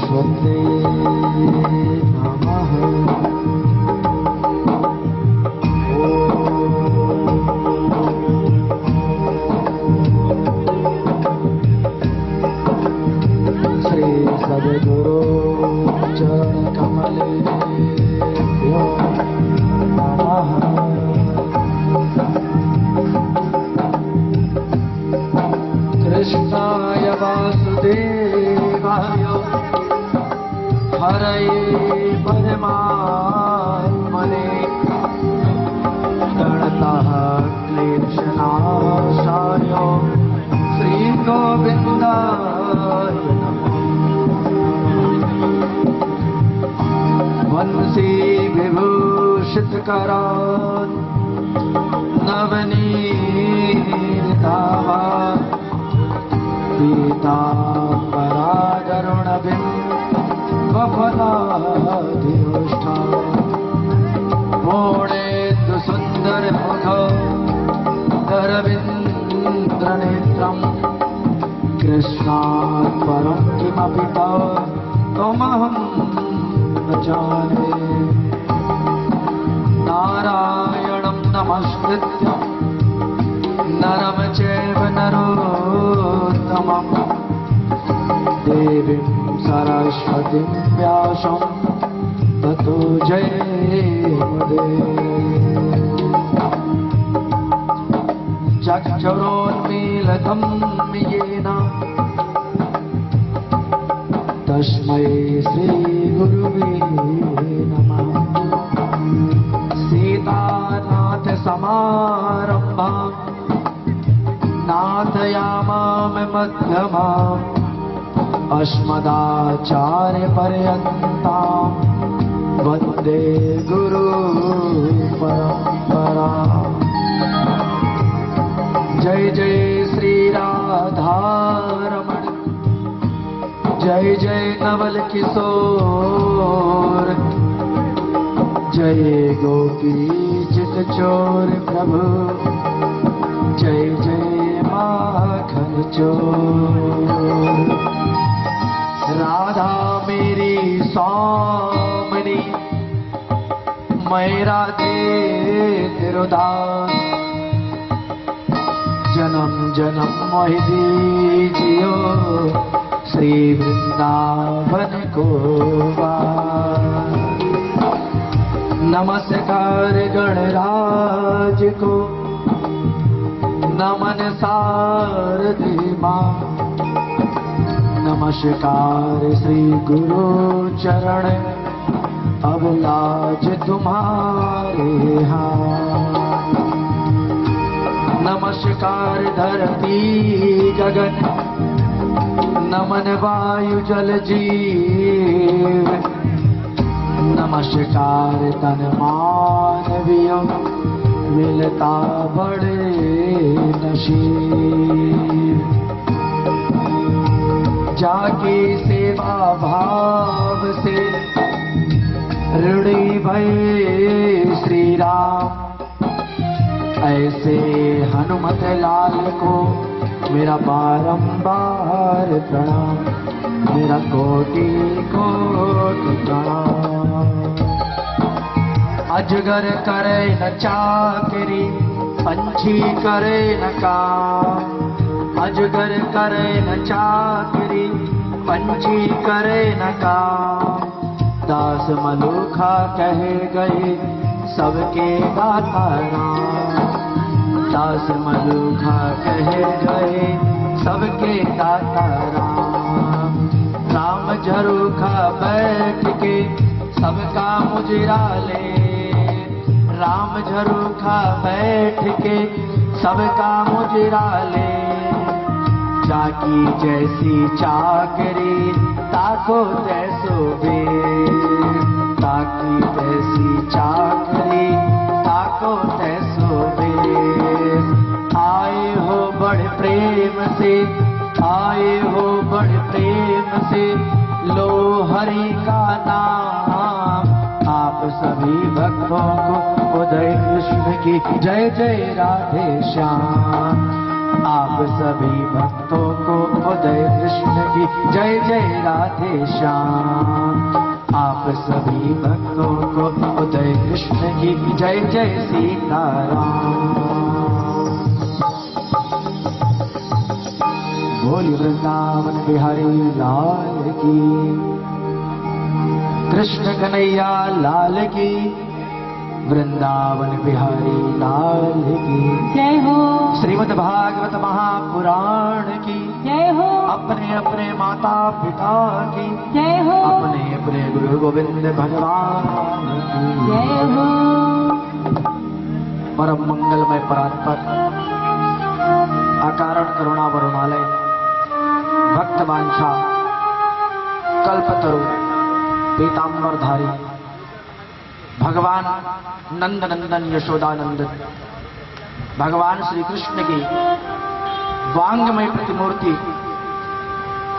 सरस्वती नमः। श्री सद्गुरु चरण कमलेभ्यो नमः। कृष्णाय वासुदेवाय हरये परमात्मने प्रणतः क्लेशनाशाय श्रीगोविन्दाय नमः। वंशी विभूषितकरान् नवनीतावान् पीताम्बरागरुणबिम्बफलाधिष्ठा पूर्णेन्दु सुन्दर मुख धरविन्द्रनेत्रम् कृष्णात् परं किमपि तमहं न जाने। नारायणं नमस्कृत्य नरं चैव नरोत्तमम् देवीं सरस्वतीं व्यासं ततो जयमुदीरये। चक्षुरोन्मीलितं येन तस्मै श्रीगुरुवे नमः। सीतानाथसमारम्भां नाथयामामि मध्यमाम् अस्मदाचार्यपर्यन्तां वन्दे गुरुपरम्पराम्। जय जय श्री राधारमण जय जय नवल किशोर जय गोपी चित चोर प्रभु जय जय माखन चोर। राधा मेरी स्वामिनी मैं राधे तेरो दास जन्म जन्म मोहि दीजियो श्री वृंदावन को वास। नमस्कार गणराज को नमन सारथी मां नमस्कार श्री गुरु चरण अब लाज तुम्हारे हाथ। नमस्कार धरती गगन नमन वायु जल जीव नमस्कार तन मानवियों मिलता बड़े नसीब। जाकी सेवा भाव से ऋणी भय श्री राम ऐसे हनुमत लाल को मेरा बारंबार प्रणाम मेरा कोटि कोटि प्रणाम। अजगर करे न चाकरी पंछी करे न काम अजगर करे न चाकरी पंछी करे न काम। दास मलूखा कहे गए सबके दाता राम दास मलूखा कहे गए सबके दाता राम। राम झरूखा बैठ के सबका मुजरा ले राम झरूखा बैठ के सबका मुजरा ले। जाकी जैसी चाकरी ताको तैसो बे ताकी जैसी चाकरी ताको तैसो बे। आए हो बड़े प्रेम से आए हो बड़े प्रेम से लो हरि का नाम। आप सभी भक्तों को उदय कृष्ण की जय जय राधे श्याम। आप सभी भक्तों को उदय कृष्ण की जय जय राधे श्याम। आप सभी भक्तों को उदय कृष्ण की जय जय सीताराम। बोली वृंदावन बिहारी लाल की, कृष्ण कन्हैया लाल की, वृंदावन बिहारी लाल की जय हो। श्रीमद् भागवत महापुराण की जय हो। अपने अपने माता पिता की जय हो। अपने अपने गुरु गोविंद भगवान की जय हो। परम मंगलमय परात्पर अकारण करुणा वरुणालय भक्त वांछा कल्पतरु पीतांबरधारी भगवान नंद नंदन यशोदानंद भगवान श्री कृष्ण की वांगमय प्रतिमूर्ति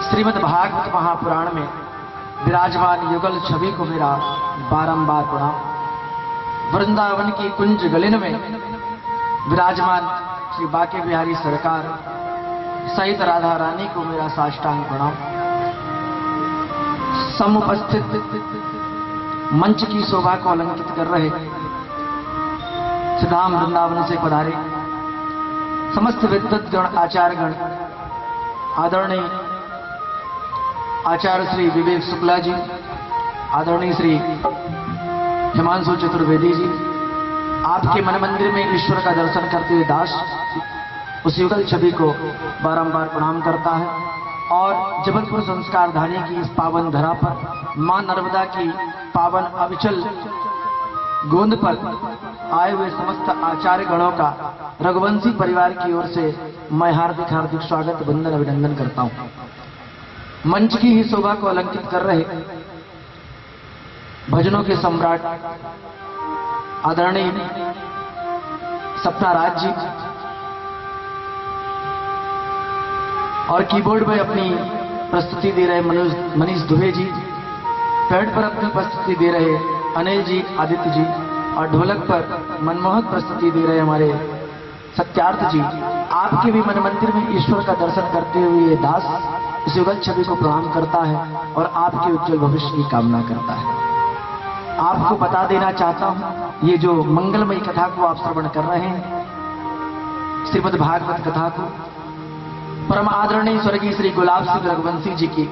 श्रीमद् भागवत महापुराण में विराजमान युगल छवि को मेरा बारंबार प्रणाम। वृंदावन की कुंज गलिन में विराजमान श्री बाके बिहारी सरकार सहित राधा रानी को मेरा साष्टांग प्रणाम। समुपस्थित मंच की शोभा को अलंकित कर रहे सुधाम वृंदावन से पधारे समस्त विद्वद्गण आचार्यगण, आदरणीय आचार्य श्री विवेक शुक्ला जी, आदरणीय श्री हिमांशु चतुर्वेदी जी, आपके मन मंदिर में ईश्वर का दर्शन करते हुए दास उस युगल छवि को बारंबार प्रणाम करता है। और जबलपुर संस्कार धानी की इस पावन धरा पर मां नर्मदा की पावन अविचल गोंद पर आए हुए समस्त आचार्य गणों का रघुवंशी परिवार की ओर से मैं हार्दिक हार्दिक स्वागत वंदन अभिनंदन करता हूं। मंच की ही शोभा को अलंकित कर रहे भजनों के सम्राट आदरणीय सपना राज जी और कीबोर्ड में अपनी प्रस्तुति दे रहे मनीष दुबे जी, पैड पर अपनी प्रस्तुति दे रहे अनिल जी, आदित्य जी, और ढोलक पर मनमोहक प्रस्तुति दे रहे हमारे सत्यार्थ जी। आपके भी मन मंदिर में ईश्वर का दर्शन करते हुए ये दास इस युगल छवि को प्रणाम करता है और आपके उज्जवल भविष्य की कामना करता है। आपको बता देना चाहता हूं, ये जो मंगलमयी कथा को आप श्रवण कर रहे हैं, श्रीमद् भागवत कथा को परम आदरणीय स्वर्गीय श्री गुलाब सिंह रघुवंशी जी की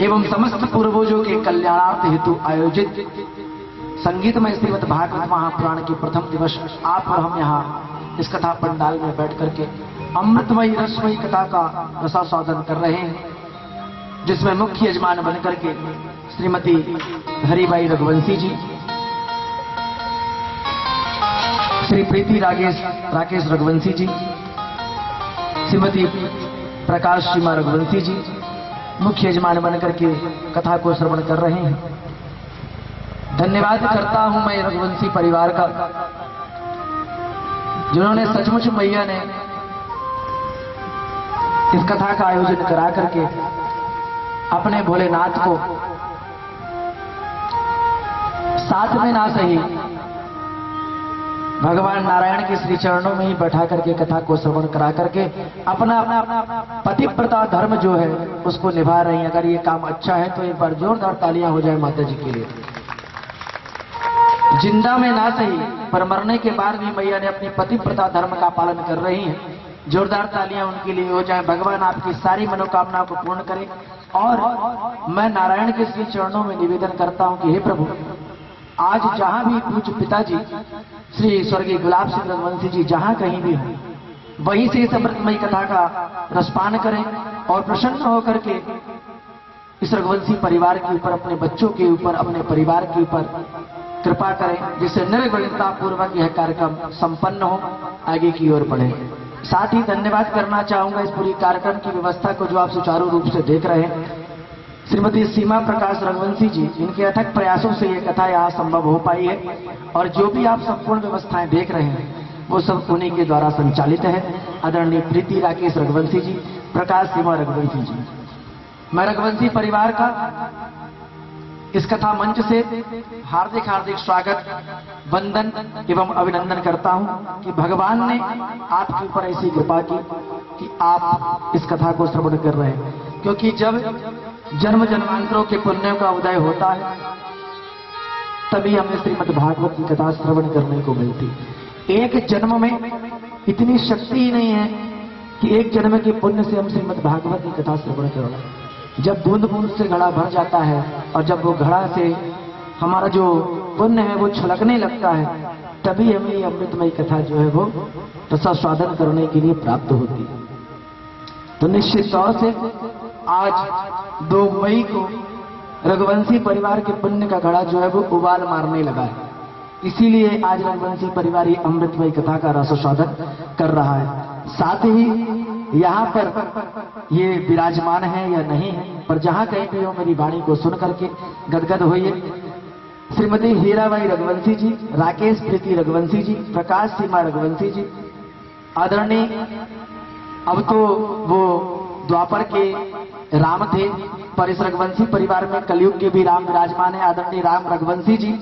एवं समस्त पूर्वजों के कल्याणार्थ हेतु आयोजित संगीतमय श्रीमद् भागवत महापुराण की प्रथम दिवस आप और हम यहाँ इस कथा पंडाल में बैठ करके अमृतमयी रसमयी कथा का रसास्वादन कर रहे हैं, जिसमें मुख्य यजमान बनकर के श्रीमती हरिबाई रघुवंशी जी, श्री प्रीति राकेश रघुवंशी जी, श्रीमती प्रकाश सीमा रघुवंशी जी मुख्य यजमान बनकर के कथा को श्रवण कर रहे हैं। धन्यवाद करता हूं मैं रघुवंशी परिवार का, जिन्होंने सचमुच मैया ने इस कथा का आयोजन करा करके अपने भोलेनाथ को साथ में ना सही भगवान नारायण के श्री चरणों में ही बैठा करके कथा को श्रवण करा करके अपना पतिव्रता धर्म जो है उसको निभा रही हैं। अगर ये काम अच्छा है तो एक बार जोरदार तालियां हो जाए माता जी के लिए। जिंदा में ना सही पर मरने के बाद भी मैया ने अपनी पतिव्रता धर्म का पालन कर रही हैं। जोरदार तालियां उनके लिए हो जाए। भगवान आपकी सारी मनोकामनाओं को पूर्ण करे। और मैं नारायण के श्री चरणों में निवेदन करता हूं कि हे प्रभु, आज जहां भी पूज्य पिताजी श्री स्वर्गीय गुलाब सिंह रघुवंशी जी जहां कहीं भी हो, वहीं से इस अमृतमयी कथा का रसपान करें और प्रसन्न होकर के इस रघुवंशी परिवार के ऊपर, अपने बच्चों के ऊपर, अपने परिवार के ऊपर कृपा करें, जिससे निर्विघ्नता पूर्वक यह कार्यक्रम संपन्न हो, आगे की ओर बढ़े। साथ ही धन्यवाद करना चाहूंगा इस पूरी कार्यक्रम की व्यवस्था को जो आप सुचारू रूप से देख रहे हैं, श्रीमती सीमा प्रकाश रघुवंशी जी, इनके अथक प्रयासों से ये कथा यहाँ संभव हो पाई है। और जो भी आप संपूर्ण व्यवस्थाएं देख रहे हैं वो सब उन्हीं के द्वारा संचालित है। आदरणीय प्रीति राकेश रघुवंशी जी, प्रकाश सीमा रघुवंशी जी। मैं रघुवंशी परिवार का इस कथा मंच से हार्दिक हार्दिक स्वागत, वंदन एवं अभिनंदन करता हूं कि भगवान ने आपके ऊपर ऐसी कृपा की कि आप इस कथा को श्रवण कर रहे हैं। क्योंकि जब जन्म जन्मांतरों के पुण्यों का उदय होता है तभी हमें श्रीमद् भागवत की कथा श्रवण करने को मिलती। एक जन्म में इतनी शक्ति ही नहीं है कि एक जन्म के पुण्य से हम श्रीमद् भागवत की कथा श्रवण कर रहे हैं। जब बूंद बूंद से घड़ा भर जाता है और जब वो घड़ा से हमारा जो पुण्य है वो छलकने लगता है तभी हमें ये अमृतमयी कथा जो है वो रसास्वादन करने के लिए प्राप्त होती है। तो निश्चित तौर से आज 2 मई को रघुवंशी परिवार के पुण्य का घड़ा जो है वो उबाल मारने लगा है। इसीलिए आज रघुवंशी परिवार ये अमृतमयी कथा का रसास्वादन कर रहा है। साथ ही यहाँ पर ये विराजमान है या नहीं है, पर जहां कहीं भी हो मेरी वाणी को सुन करके गदगद होइए। श्रीमती हीराबाई रघुवंशी जी, राकेश प्रीति रघुवंशी जी, प्रकाश सीमा रघुवंशी जी, आदरणीय, अब तो वो द्वापर के राम थे, पर इस रघुवंशी परिवार में कलयुग के भी राम विराजमान है। आदरणीय राम रघुवंशी जी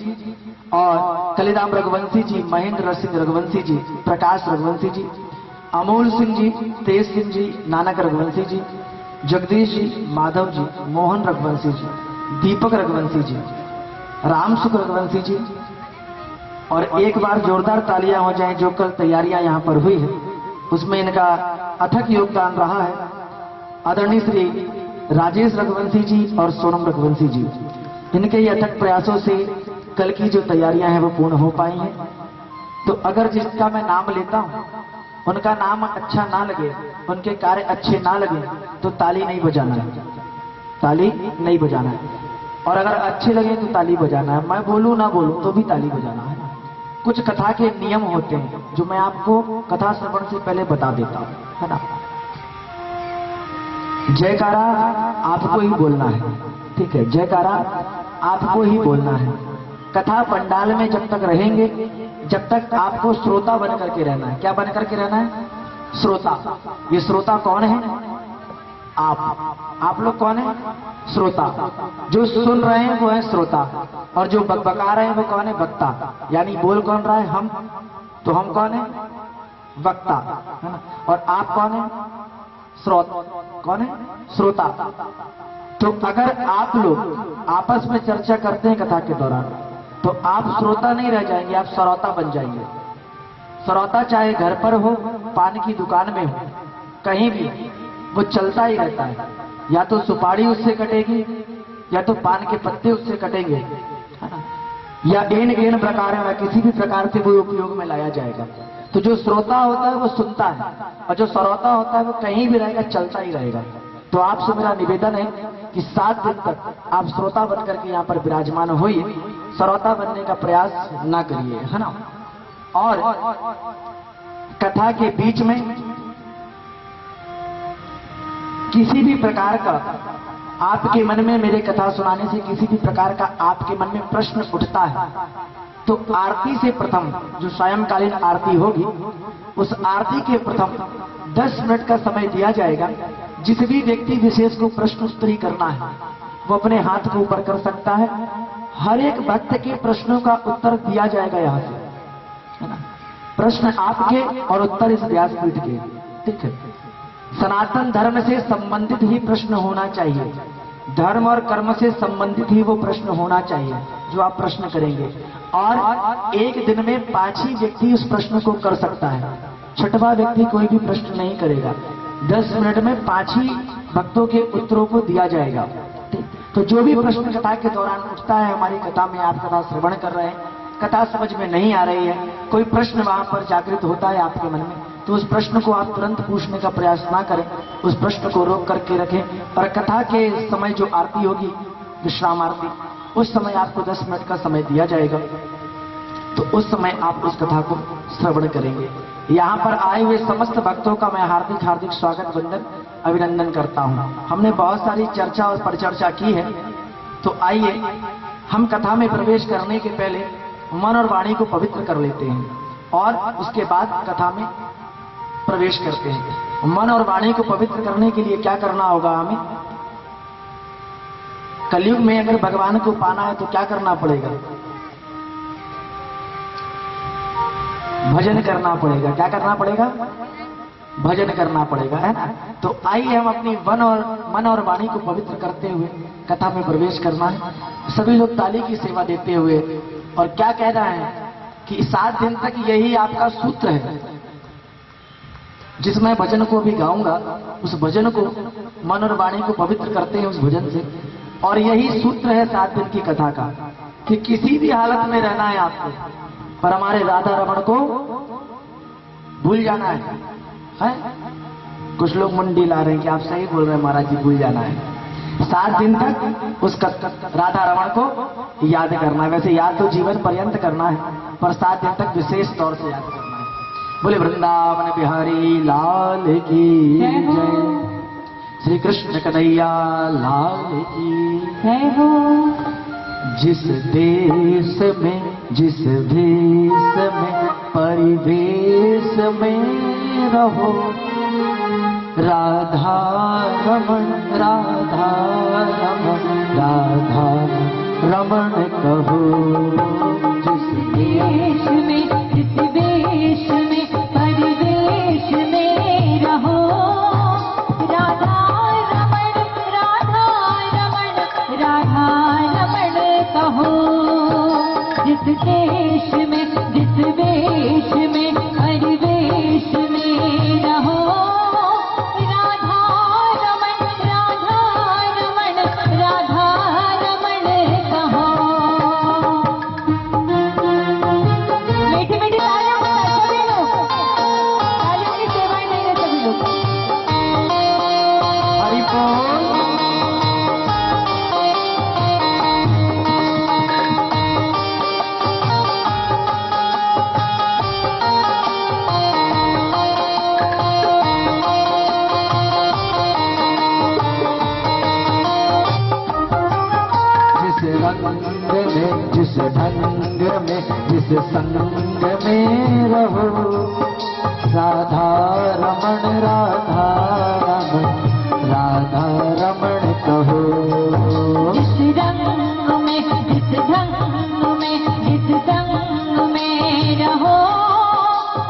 और कलिराम रघुवंशी जी, महेंद्र सिंह रघुवंशी जी, प्रकाश रघुवंशी जी, अमोल सिंह जी, तेज सिंह जी, नानक रघुवंशी जी, जगदीश जी, माधव जी, मोहन रघुवंशी जी, दीपक रघुवंशी जी, रामसुख रघुवंशी जी। और एक बार जोरदार तालियां हो जाएं जो कल तैयारियां यहां पर हुई है उसमें इनका अथक योगदान रहा है। आदरणीय श्री राजेश रघुवंशी जी और सोनम रघुवंशी जी, इनके ये अथक प्रयासों से कल की जो तैयारियां हैं वो पूर्ण हो पाई हैं। तो अगर जिसका मैं नाम लेता हूं उनका नाम अच्छा ना लगे, उनके कार्य अच्छे ना लगे तो ताली नहीं बजाना है, ताली नहीं बजाना है। और अगर अच्छे लगे तो ताली बजाना है। मैं बोलूं ना बोलूं तो भी ताली बजाना है। कुछ कथा के नियम होते हैं जो मैं आपको कथा श्रवण से पहले बता देता हूं, है ना। जयकारा आपको ही बोलना है, ठीक है, जयकारा आपको ही बोलना है। कथा पंडाल में जब तक रहेंगे जब तक आपको श्रोता बन करके रहना है। क्या बन करके रहना है? श्रोता। ये श्रोता कौन है? आप लोग कौन है? श्रोता। जो सुन रहे हैं वो है श्रोता और जो बकबका रहे हैं वो कौन है? वक्ता। यानी बोल कौन रहा है? हम। तो हम कौन है? वक्ता, है ना। और आप कौन है? श्रोता। कौन है? श्रोता। तो अगर आप लोग आपस में चर्चा करते हैं कथा के दौरान तो आप श्रोता नहीं रह जाएंगे, आप सरौता बन जाएंगे। सरौता चाहे घर पर हो, पान की दुकान में हो, कहीं भी वो चलता ही रहता है। या तो सुपारी उससे कटेगी या तो पान के पत्ते उससे कटेंगे, है ना, या एन प्रकार है किसी भी प्रकार से वो उपयोग में लाया जाएगा। तो जो श्रोता होता है वो सुनता है और जो सरौता होता है वो कहीं भी रहेगा, चलता ही रहेगा। तो आपसे मेरा निवेदन है कि 7 दिन तक आप श्रोता बनकर के यहाँ पर विराजमान होइए, सरौता बनने का प्रयास ना करिए, है ना। और कथा के बीच में किसी भी प्रकार का आपके मन में, मेरे कथा सुनाने से किसी भी प्रकार का आपके मन में प्रश्न उठता है तो आरती से प्रथम जो सायंकालीन आरती होगी उस आरती के प्रथम 10 मिनट का समय दिया जाएगा। जिस भी व्यक्ति विशेष को प्रश्न उत्तरी करना है वो अपने हाथ को ऊपर कर सकता है। हर एक भक्त के प्रश्नों का उत्तर दिया जाएगा यहाँ से, है ना। प्रश्न आपके और उत्तर इस व्यासपीठ के, ठीक है। सनातन धर्म से संबंधित ही प्रश्न होना चाहिए, धर्म और कर्म से संबंधित ही वो प्रश्न होना चाहिए जो आप प्रश्न करेंगे। और एक दिन में 5 ही व्यक्ति उस प्रश्न को कर सकता है, 6वां व्यक्ति कोई भी प्रश्न नहीं करेगा। 10 मिनट में 5 ही भक्तों के उत्तरों को दिया जाएगा। तो जो भी प्रश्न कथा के दौरान उठता है, हमारी कथा में आप कथा श्रवण कर रहे हैं, कथा समझ में नहीं आ रही है, कोई प्रश्न वहां पर जागृत होता है आपके मन में, तो उस प्रश्न को आप तुरंत पूछने का प्रयास ना करें, उस प्रश्न को रोक करके रखें। और कथा के समय जो आरती होगी, विश्राम आरती, उस समय आपको 10 मिनट का समय दिया जाएगा। तो उस समय आप उस कथा को श्रवण करेंगे। यहाँ पर आए हुए समस्त भक्तों का मैं हार्दिक हार्दिक स्वागत, वंदन, अभिनंदन करता हूँ। हमने बहुत सारी चर्चा और परिचर्चा की है, तो आइए हम कथा में प्रवेश करने के पहले मन और वाणी को पवित्र कर लेते हैं और उसके बाद कथा में प्रवेश करते हैं। मन और वाणी को पवित्र करने के लिए क्या करना होगा हमें? कलयुग में अगर भगवान को पाना है तो क्या करना पड़ेगा? भजन करना पड़ेगा। क्या करना पड़ेगा? भजन करना पड़ेगा, है ना। तो आइए हम अपनी मन और वाणी को पवित्र करते हुए कथा में प्रवेश करना है। सभी लोग ताली की सेवा देते हुए, और क्या कहना है कि 7 दिन तक यही आपका सूत्र है, जिसमें भजन को भी गाऊंगा, उस भजन को मन और वाणी को पवित्र करते हैं उस भजन से। और यही सूत्र है 7 दिन की कथा का, कि किसी भी हालत में रहना है आपको, पर हमारे राधा रमण को भूल जाना है? कुछ लोग मुंडी ला रहे हैं कि आप सही बोल रहे हैं महाराज जी, भूल जाना है। 7 दिन तक उस राधा रमण को याद करना है। वैसे याद तो जीवन पर्यंत करना है, पर 7 दिन तक विशेष तौर से याद करना है। बोले वृंदावन बिहारी लाल की जय, श्री कृष्ण कन्हैया लाल की जय हो। जिस देश में, जिस भेष में, परिवेश में रहो, राधा रमण, राधा रमण, राधा रमण कहो। जिस देश में, जिस वेश में, परिवेश में रहो, राधा रमण, राधा रमण, राधा रमण कहो। जिस देश में, जिस वेश में, परिवेश में रहो, राधा रमण, राधा रमण, राधा रमण कहो। मीठी मीठी तालियां बजाओ सभी लोग, तालियों की सेवाएं ले रहे सभी लोग। हरि बोल। जिस ढंग में, जिस संग में रहो, राधा रमण, राधा रमण, राधा रमण कहो। जिस रंग में, जिस ढंग में, जिस संग में रहो,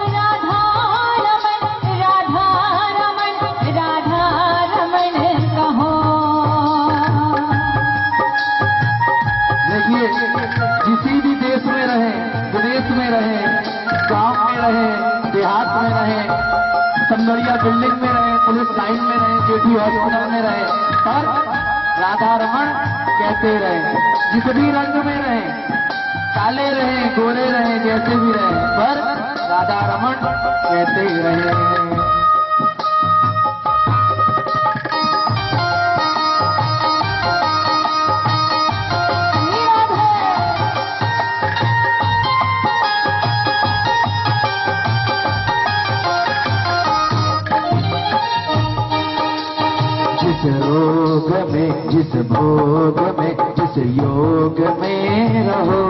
राधा रमण, राधा रमण, राधा रमण कहो। देखिए, किसी भी देश में रहे, विदेश में रहे, गांव में रहे, देहात में रहे, समनरिया बिल्डिंग में रहे, पुलिस लाइन में रहे, जेठी हॉस्पिटल में रहे, पर राधा रमण कहते रहे। जिस भी रंग में रहे, काले रहे, गोरे रहे, जैसे भी रहे, पर राधा रमण कहते रहे। जिस रोग में, जिस भोग में, जिस योग में रहो,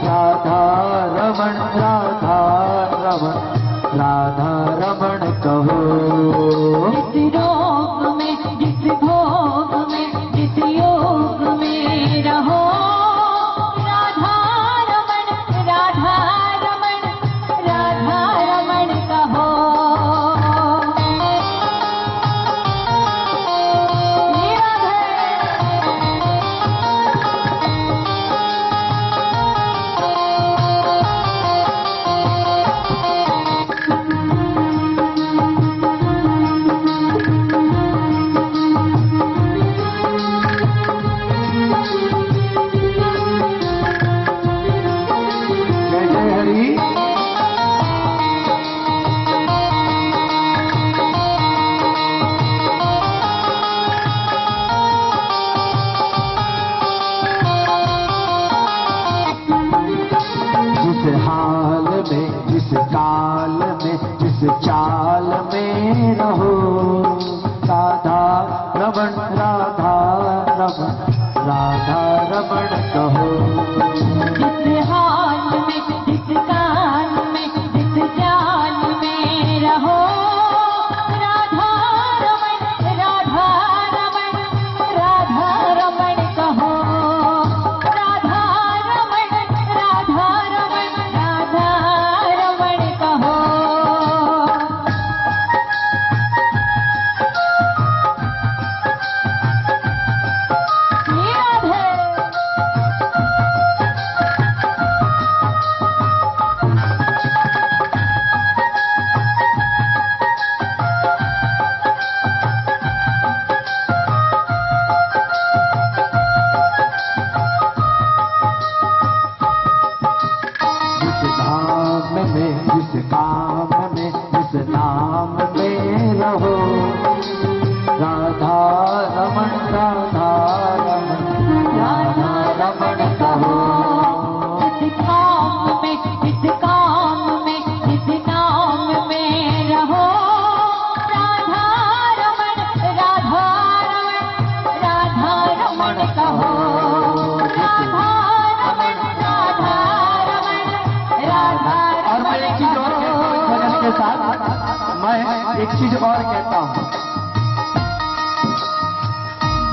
राधा रमण, राधा रमण, राधा रमण कहो। जिस रोग में, जिस भोग में, जिस योग में रहो, राधा रमण, राधा रमण, राधा रमण कहो। मैं एक चीज और कहता हूं,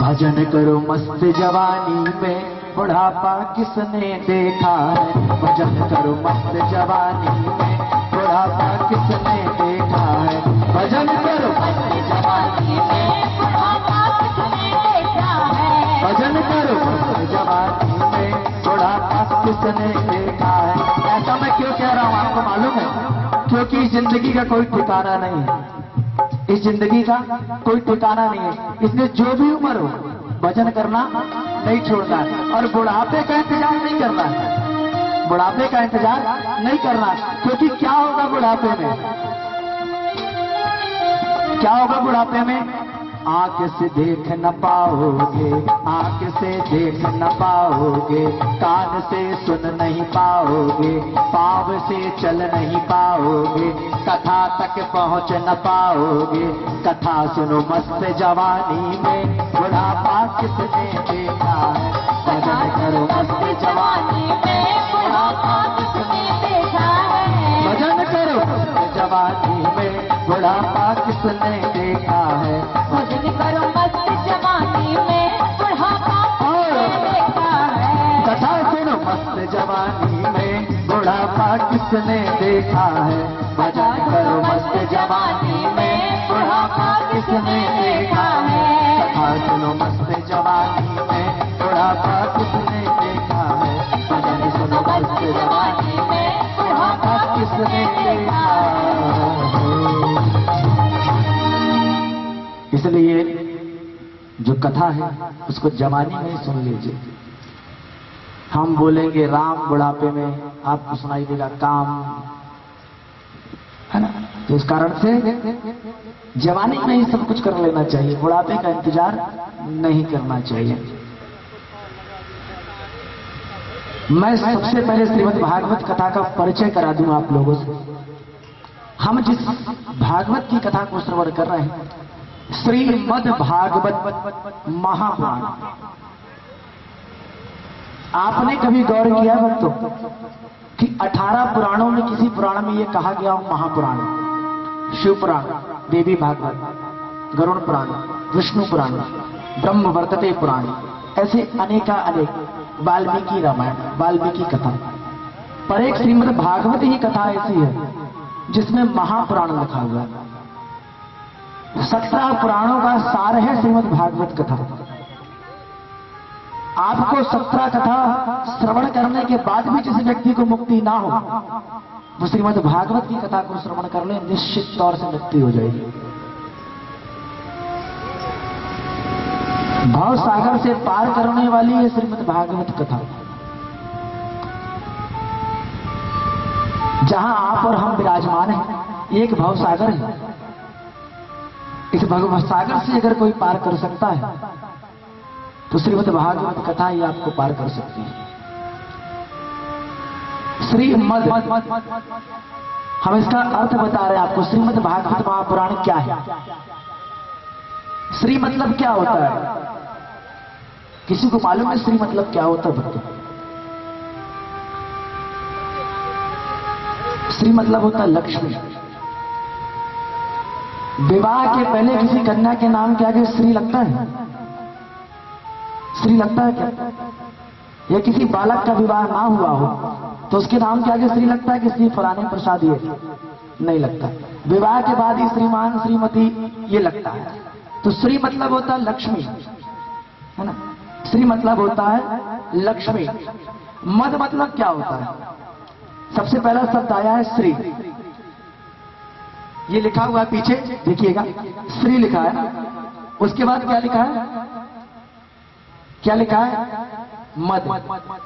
भजन करो मस्त जवानी में, बुढ़ापा किसने देखा है। भजन करो मस्त जवानी में, बुढ़ापा किसने देखा है। भजन करो मस्त जवानी में, बुढ़ापा किसने देखा है। भजन करो मस्त जवानी में, बुढ़ापा किसने देखा है। ऐसा मैं क्यों कह रहा हूं आपको मालूम है? क्योंकि जिंदगी का कोई ठिकाना नहीं है, इस जिंदगी का कोई ठिकाना नहीं है। इसलिए जो भी उम्र हो भजन करना नहीं छोड़ना है, और बुढ़ापे का इंतजार नहीं करना है। बुढ़ापे का इंतजार नहीं करना, क्योंकि क्या होगा बुढ़ापे में, क्या होगा बुढ़ापे में? आंख से देख न पाओगे, आंख से देख न पाओगे, कान से सुन नहीं पाओगे, पाँव से चल नहीं पाओगे, कथा तक पहुंच न पाओगे। कथा सुनो मस्त जवानी में, बुढ़ापा किसने देखा है। भजन करो मस्त जवानी में, बुढ़ापा किसने देखा है। भजन करो मस्त जवानी में, बुढ़ापा किसने देखा है। भजन करो मस्त जवानी में, बुढ़ापा किसने देखा है। कथा सुनो मस्त जवानी में, बुढ़ापा किसने देखा है। भजन करो मस्त जवानी में, बुढ़ापा किसने देखा है। कथा सुनो मस्त जवानी में, बुढ़ापा किसने देखा है। भजन सुनो मस्त जवानी में, बुढ़ापा किसने देखा है। इसलिए जो कथा है उसको जवानी में सुन लीजिए। हम बोलेंगे राम बुढ़ापे में, आपको सुनाई देगा काम, है ना। तो इस कारण से जवानी में ही सब कुछ कर लेना चाहिए, बुढ़ापे का इंतजार नहीं करना चाहिए। मैं सबसे पहले श्रीमद् भागवत कथा का परिचय करा दूं आप लोगों से। हम जिस भागवत की कथा को श्रवण कर रहे हैं, श्रीमद् भागवत महापुराण। आपने कभी गौर किया भक्तों कि 18 पुराणों में किसी पुराण में यह कहा गया हो महापुराण, शिव पुराण, देवी भागवत, गरुड़ पुराण, विष्णु पुराण, ब्रह्म वर्तते पुराण, ऐसे अनेका अनेक, वाल्मीकि रामायण, वाल्मीकि कथा, पर एक श्रीमद् भागवत ही कथा ऐसी है जिसमें महापुराण लिखा हुआ है। 17 पुराणों का सार है श्रीमद् भागवत कथा। आपको 17 कथा श्रवण करने के बाद भी जिस व्यक्ति को मुक्ति ना हो, वो श्रीमद् भागवत की कथा को श्रवण कर ले, निश्चित तौर से मुक्ति हो जाएगी। भाव सागर से पार करने वाली है श्रीमद् भागवत कथा। जहां आप और हम विराजमान हैं, एक भाव सागर है। इस भगवत सागर से अगर कोई पार कर सकता है तो श्रीमद् भागवत कथा ही आपको पार कर सकती है। श्रीमद्, हम इसका अर्थ बता रहे हैं आपको। श्रीमद् भागवत महापुराण क्या है? श्री मतलब क्या होता है? किसी को मालूम है श्री मतलब क्या होता है भक्तों? श्री मतलब होता है लक्ष्मी। विवाह के पहले किसी कन्या के नाम के आगे श्री लगता है? श्री लगता है क्या? या किसी बालक का विवाह ना हुआ हो तो उसके नाम के आगे श्री लगता है कि श्री फलाने प्रसाद? ये नहीं लगता। विवाह के बाद ही श्रीमान श्रीमती ये लगता है। तो श्री मतलब होता है लक्ष्मी, है ना। श्री मतलब होता है लक्ष्मी। मद मतलब क्या होता है? सबसे पहला शब्द आया है श्री। ये लिखा हुआ है पीछे, देखिएगा, श्री लिखा है। उसके बाद क्या लिखा है? क्या लिखा है? मद,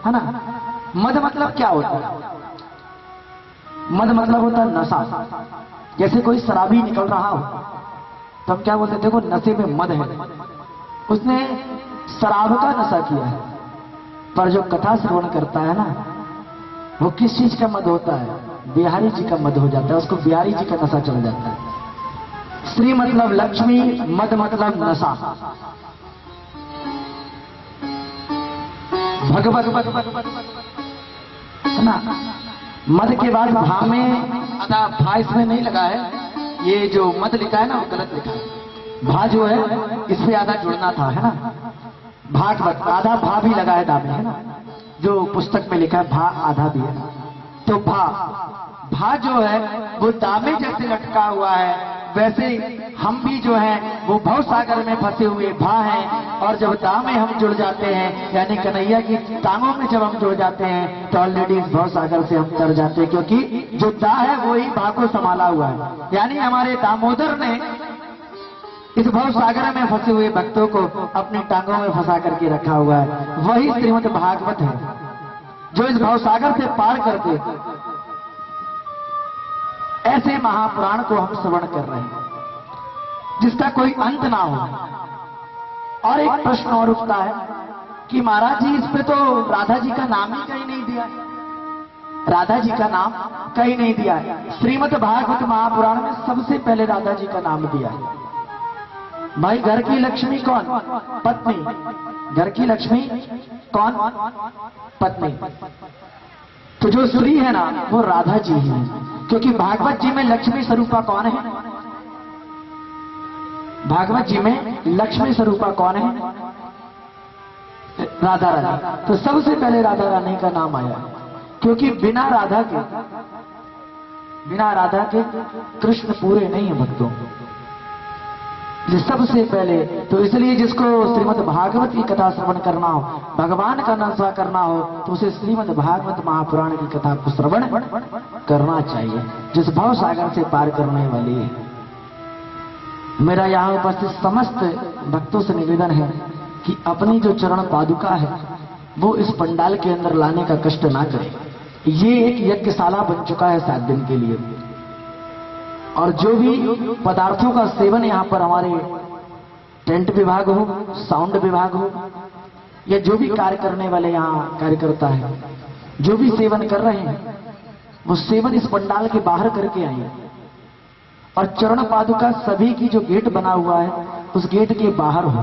है ना। मद मतलब क्या होता है? मद मतलब होता है नशा। जैसे कोई शराबी निकल रहा हो तो हम क्या बोलते हैं? देखो नशे में मद है, उसने शराब का नशा किया है। पर जो कथा श्रवण करता है ना, वो किस चीज का मद होता है? बिहारी जी का मद हो जाता है, उसको बिहारी जी का नशा चल जाता है। श्री मतलब लक्ष्मी, मद मतलब नशा। भगवत, है ना। मद के बाद भा में, अतः भा इसमें नहीं लगा है, ये जो मत लिखा है ना वो गलत लिखा है। भा जो है इससे आधा जुड़ना था, है ना। भागवत आधा भा भी लगा है दामे, है ना। जो पुस्तक में लिखा है भा आधा भी है, तो भा जो है वो दामे जैसे लटका हुआ है, वैसे हम भी जो हैं वो भव सागर में फंसे हुए भा हैं। और जब दा में हम जुड़ जाते हैं, यानी कन्हैया की टांगों में जब हम जुड़ जाते हैं, तो ऑलरेडी इस भव सागर से हम तर जाते हैं, क्योंकि जो दा है वो ही भा को संभाला हुआ है। यानी हमारे दामोदर ने इस भव सागर में फंसे हुए भक्तों को अपनी टांगों में फंसा करके रखा हुआ है। वही श्रीमद् भागवत है जो इस भव सागर से पार करके ऐसे महापुराण को हम श्रवण कर रहे हैं जिसका कोई अंत ना हो। और एक प्रश्न और उठता है कि महाराज जी इस पे तो राधा जी का नाम ही कहीं नहीं दिया है। राधा जी का नाम कहीं नहीं दिया है। श्रीमद् भागवत महापुराण में सबसे पहले राधा जी का नाम दिया है। भाई घर की लक्ष्मी कौन? पत्नी। घर की लक्ष्मी कौन? पत्नी। तो जो स्त्री है ना वो राधा जी ही है, क्योंकि भागवत जी में लक्ष्मी स्वरूपा कौन है? भागवत जी में लक्ष्मी स्वरूपा कौन है? राधा रानी। तो सबसे पहले राधा रानी का नाम आया, क्योंकि बिना राधा के कृष्ण पूरे नहीं है भक्तों। ये सबसे पहले तो इसलिए जिसको श्रीमद् भागवत की कथा श्रवण करना हो, भगवान का नशा करना हो, तो उसे श्रीमद् भागवत महापुराण की कथा को श्रवण करना चाहिए, जिस भव सागर से पार करने वाली है। मेरा यहाँ उपस्थित समस्त भक्तों से निवेदन है कि अपनी जो चरण पादुका है वो इस पंडाल के अंदर लाने का कष्ट ना करें। ये एक यज्ञशाला बन चुका है 7 दिन के लिए, और जो भी पदार्थों का सेवन यहाँ पर हमारे टेंट विभाग हो, साउंड विभाग हो, या जो भी कार्य करने वाले यहाँ कार्यकर्ता है, जो भी सेवन कर रहे हैं वो सेवन इस पंडाल के बाहर करके आए। और चरण पादुका सभी की जो गेट बना हुआ है उस गेट के बाहर हो,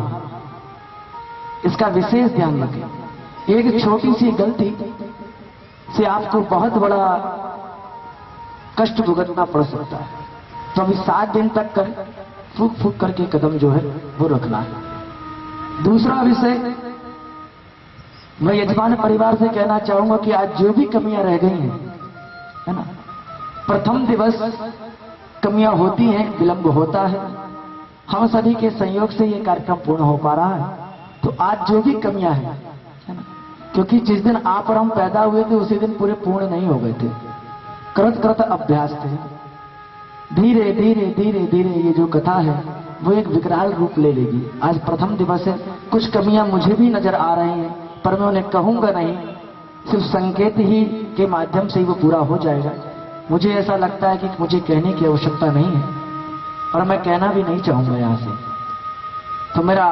इसका विशेष ध्यान रखें। एक छोटी सी गलती से आपको बहुत बड़ा कष्ट भुगतना पड़ सकता है। तो अभी 7 दिन तक कर फूक फूक करके कदम जो है वो रखना है। दूसरा विषय, मैं यजमान परिवार से कहना चाहूंगा कि आज जो भी कमियां रह गई हैं, है ना, प्रथम दिवस कमियां होती हैं, विलंब होता है, हम सभी के संयोग से ये कार्यक्रम पूर्ण हो पा रहा है। तो आज जो भी कमियां हैं, है ना, क्योंकि जिस दिन आप और हम पैदा हुए थे उसी दिन पूरे पूर्ण नहीं हो गए थे, कृत अभ्यास थे। धीरे धीरे धीरे धीरे ये जो कथा है वो एक विकराल रूप ले लेगी। आज प्रथम दिवस है, कुछ कमियां मुझे भी नजर आ रही हैं, पर मैं उन्हें कहूंगा नहीं, सिर्फ संकेत ही के माध्यम से ही वो पूरा हो जाएगा। मुझे ऐसा लगता है कि मुझे कहने की आवश्यकता नहीं है, और मैं कहना भी नहीं चाहूंगा यहाँ से। तो मेरा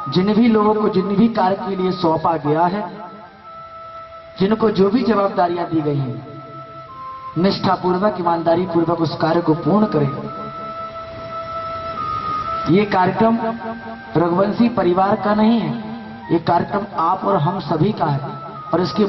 जिन भी लोगों को जिन भी कार्य के लिए सौंपा गया है, जिनको जो भी जवाबदारियां दी गई हैं, निष्ठापूर्वक ईमानदारी पूर्वक उस कार्य को पूर्ण करें। ये कार्यक्रम रघुवंशी परिवार का नहीं है, ये कार्यक्रम आप और हम सभी का है, और इसके